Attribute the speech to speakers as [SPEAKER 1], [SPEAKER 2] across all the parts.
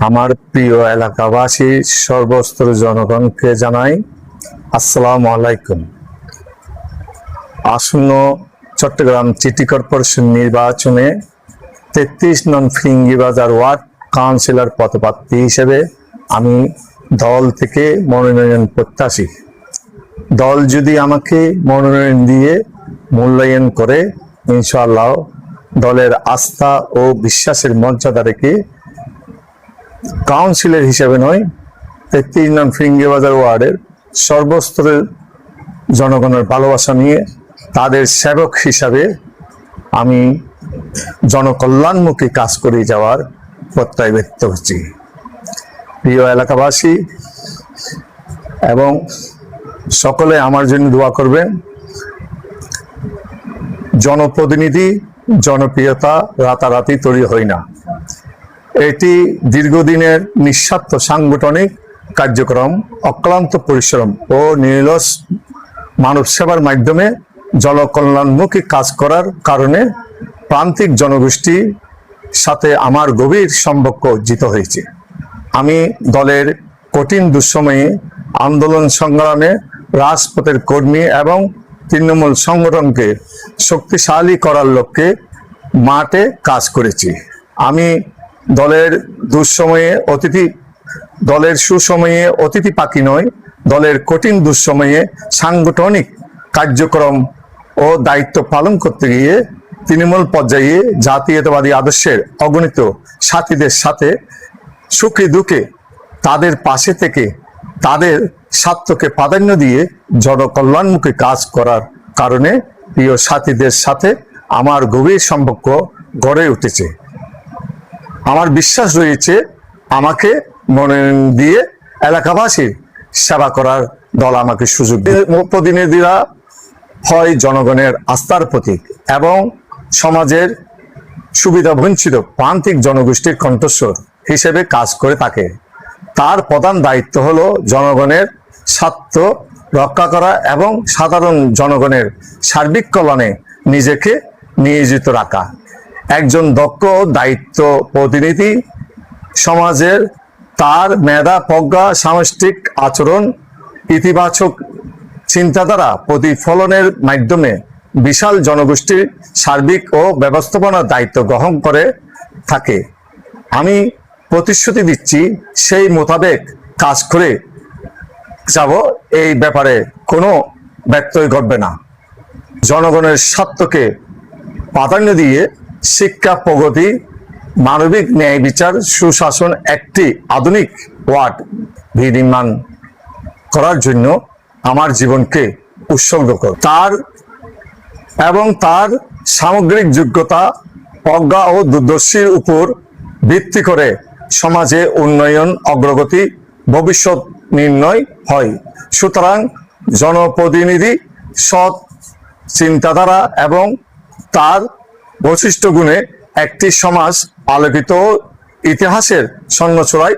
[SPEAKER 1] আমার প্রিয় এলাকাবাসী সর্বস্তর জনগণকে জানাই আসসালামু আলাইকুম। আসন্ন চট্টগ্রাম সিটি কর্পোরেশন নির্বাচনে 33 নং ফিরিঙ্গিবাজার ওয়ার্ড কাউন্সিলর পদপ্রার্থী হিসেবে আমি দল থেকে মনোনয়ন প্রত্যাশী। দল যদি আমাকে মনোনয়ন দিয়ে মূল্যায়ন করে, ইনশাআল্লাহ দলের আস্থা ও বিশ্বাসের মর্যাদা রেখে কাউন্সিলর হিসেবে নয়, 33 নং ফিরিঙ্গিবাজার ওয়ার্ডের সর্বস্তরের জনগণের ভালোবাসা নিয়ে তাদের সেবক হিসাবে আমি জনকল্যাণমুখী কাজ করে যাওয়ার প্রত্যয় ব্যক্ত করছি। প্রিয় এলাকাবাসী এবং সকলে আমার জন্য দোয়া করবেন। জনপ্রতিনিধি জনপ্রিয়তা রাতারাতি তৈরি হয় না। এটি দীর্ঘদিনের নিঃস্বার্থ সাংগঠনিক কার্যক্রম, অক্লান্ত পরিশ্রম ও নিরলস মানব সেবার মাধ্যমে জনকল্যাণমুখী কাজ করার কারণে প্রান্তিক জনগোষ্ঠীর সাথে আমার গভীর সম্পর্ক অর্জিত হয়েছে। আমি দলের কঠিন দুঃসময়ে আন্দোলন সংগ্রামে রাজপথের কর্মী এবং তৃণমূল সংগঠনকে শক্তিশালী করার লক্ষ্যে মাঠে কাজ করেছি। আমি দলের সুসময়ে অতিথি পাখি নয়, দলের কঠিন দুঃসময়ে সাংগঠনিক কার্যক্রম ও দায়িত্ব পালন করতে গিয়ে তৃণমূল পর্যায়ে জাতীয়তাবাদী আদর্শের অগণিত সাথীদের সাথে সুখে দুঃখে তাদের পাশে থেকে তাদের স্বার্থকে প্রাধান্য দিয়ে জনকল্যাণমুখী কাজ করার কারণে প্রিয় সাথীদের সাথে আমার গভীর সম্পর্ক গড়ে উঠেছে। আমার বিশ্বাস রয়েছে আমাকে মনোনয়ন দিয়ে এলাকাবাসীর সেবা করার দল আমাকে সুযোগ দেবে। প্রতিনিধিরা হয় জনগণের আস্থার প্রতীক এবং সমাজের সুবিধা বঞ্চিত প্রান্তিক জনগোষ্ঠীর কণ্ঠস্বর হিসেবে কাজ করে থাকে। তার প্রধান দায়িত্ব হলো জনগণের স্বার্থ রক্ষা করা এবং সাধারণ জনগণের সার্বিক কল্যাণে নিজেকে নিয়োজিত রাখা। একজন দক্ষ দায়িত্ব প্রতিনিধি সমাজের তার মেধা, প্রজ্ঞা, সামষ্টিক আচরণ, ইতিবাচক চিন্তাধারা প্রতিফলনের মাধ্যমে বিশাল জনগোষ্ঠীর সার্বিক ও ব্যবস্থাপনার দায়িত্ব গ্রহণ করে থাকে। আমি প্রতিশ্রুতি দিচ্ছি সেই মোতাবেক কাজ করে যাব, এই ব্যাপারে কোনো ব্যত্যয় ঘটবে না। জনগণের স্বার্থকে প্রাধান্য দিয়ে শিক্ষা, প্রগতি, মানবিক ন্যায় বিচার, সুশাসন একটি আধুনিক ওয়ার্ড বিনির্মাণ করার জন্য আমার জীবনকে উৎসর্গ কর। তার সামগ্রিক যোগ্যতা, প্রজ্ঞা ও দূরদর্শীর উপর ভিত্তি করে সমাজে উন্নয়ন, অগ্রগতি, ভবিষ্যৎ নির্ণয় হয়। সুতরাং জনপ্রতিনিধি সৎ চিন্তাধারা এবং তার বৈশিষ্ট্য গুণে একটি সমাজ আলোকিত ইতিহাসের স্বর্ণচূড়ায়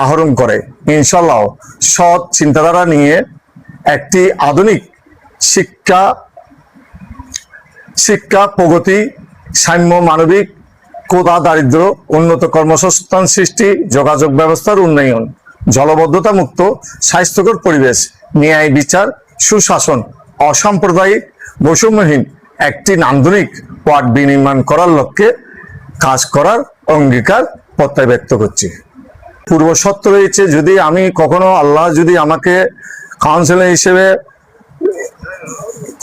[SPEAKER 1] আহরণ করে। ইনশাআল্লাহ সৎ চিন্তাধারা নিয়ে একটি আধুনিক শিক্ষা, প্রগতি, সাম্য, মানবিক কোটা, দারিদ্র উন্নত, কর্মসংস্থান সৃষ্টি, যোগাযোগ ব্যবস্থার উন্নয়ন, জলবদ্ধতা মুক্ত, স্বাস্থ্যকর পরিবেশ, ন্যায় বিচার, সুশাসন, অসাম্প্রদায়িক, বৈষম্যহীন একটি নান্দনিক ওয়ার্ড বিনির্মাণ করার লক্ষ্যে কাজ করার অঙ্গীকার প্রত্যয় ব্যক্ত করছি। পূর্ব শর্ত রয়েছে, যদি আমি কখনো আল্লাহ যদি আমাকে কাউন্সিলর হিসেবে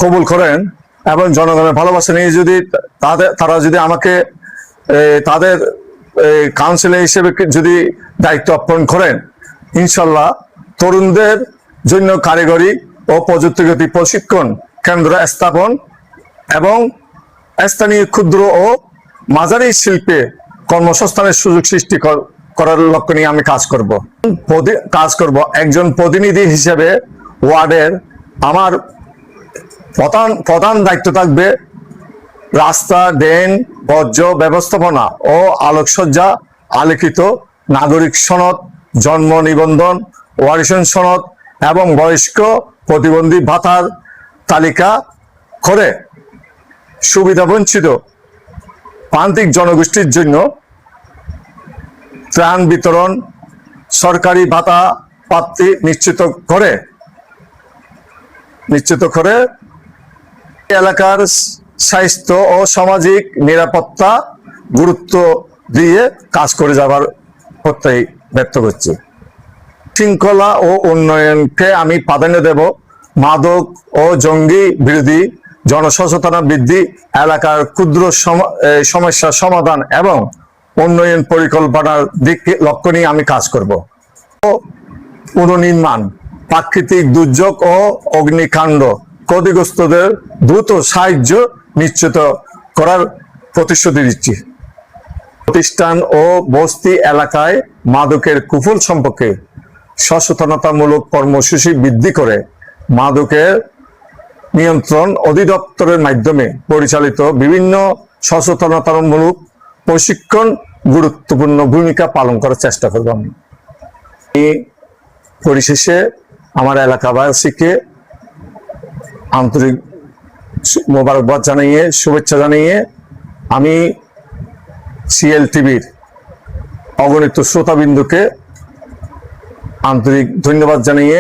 [SPEAKER 1] কবুল করেন এবং জনগণের ভালোবাসা নিয়ে যদি তারা যদি আমাকে তাদের কাউন্সিলর হিসেবে যদি দায়িত্ব অর্পণ করেন, ইনশাল্লাহ তরুণদের জন্য কারিগরি ও প্রযুক্তিগত প্রশিক্ষণ কেন্দ্র স্থাপন এবং স্থানীয় ক্ষুদ্র ও মাঝারি শিল্পে কর্মসংস্থানের সুযোগ সৃষ্টি করার লক্ষ্য নিয়ে আমি কাজ করব। একজন প্রতিনিধি হিসেবে ওয়ার্ডের আমার প্রধান দায়িত্ব থাকবে রাস্তা, ড্রেন, বর্জ্য ব্যবস্থাপনা ও আলোকসজ্জা, আলোকিত নাগরিক সনদ, জন্ম নিবন্ধন, ওয়ারিশন সনদ এবং বয়স্ক প্রতিবন্ধী ভাতার তালিকা করে সুবিধা বঞ্চিত প্রান্তিক জনগোষ্ঠীর জন্য ত্রাণ বিতরণ, সরকারি ভাতা প্রাপ্তি নিশ্চিত করে এলাকার স্বাস্থ্য ও সামাজিক নিরাপত্তা গুরুত্ব দিয়ে কাজ করে যাবার প্রত্যয় ব্যক্ত করছি। শৃঙ্খলা ও উন্নয়নকে আমি প্রাধান্য দেব। মাদক ও জঙ্গি বিরোধী জনসচেতনতা বৃদ্ধি, এলাকার ক্ষুদ্র সমস্যা সমাধান এবং উন্নয়ন পরিকল্পনার দিকে লক্ষ্য নিয়ে আমি কাজ করব। পুনর্নির্মাণ, প্রাকৃতিক দুর্যোগ ও অগ্নিকাণ্ড ক্ষতিগ্রস্তদের দ্রুত সাহায্য নিশ্চিত করার প্রতিশ্রুতি দিচ্ছি। প্রতিষ্ঠান ও বস্তি এলাকায় মাদকের কুফল সম্পর্কে সচেতনতামূলক কর্মসূচি বৃদ্ধি করে মাদকের নিয়ন্ত্রণ অধিদপ্তরের মাধ্যমে পরিচালিত বিভিন্ন সচেতনতামূলক প্রশিক্ষণ গুরুত্বপূর্ণ ভূমিকা পালন করার চেষ্টা করব। আমি পরিশেষে আমার এলাকাবাসীকে আন্তরিক মোবারকবাদ জানিয়ে, শুভেচ্ছা জানিয়ে আমি সিএল টিভির অগণিত শ্রোতাবিন্দুকে আন্তরিক ধন্যবাদ জানিয়ে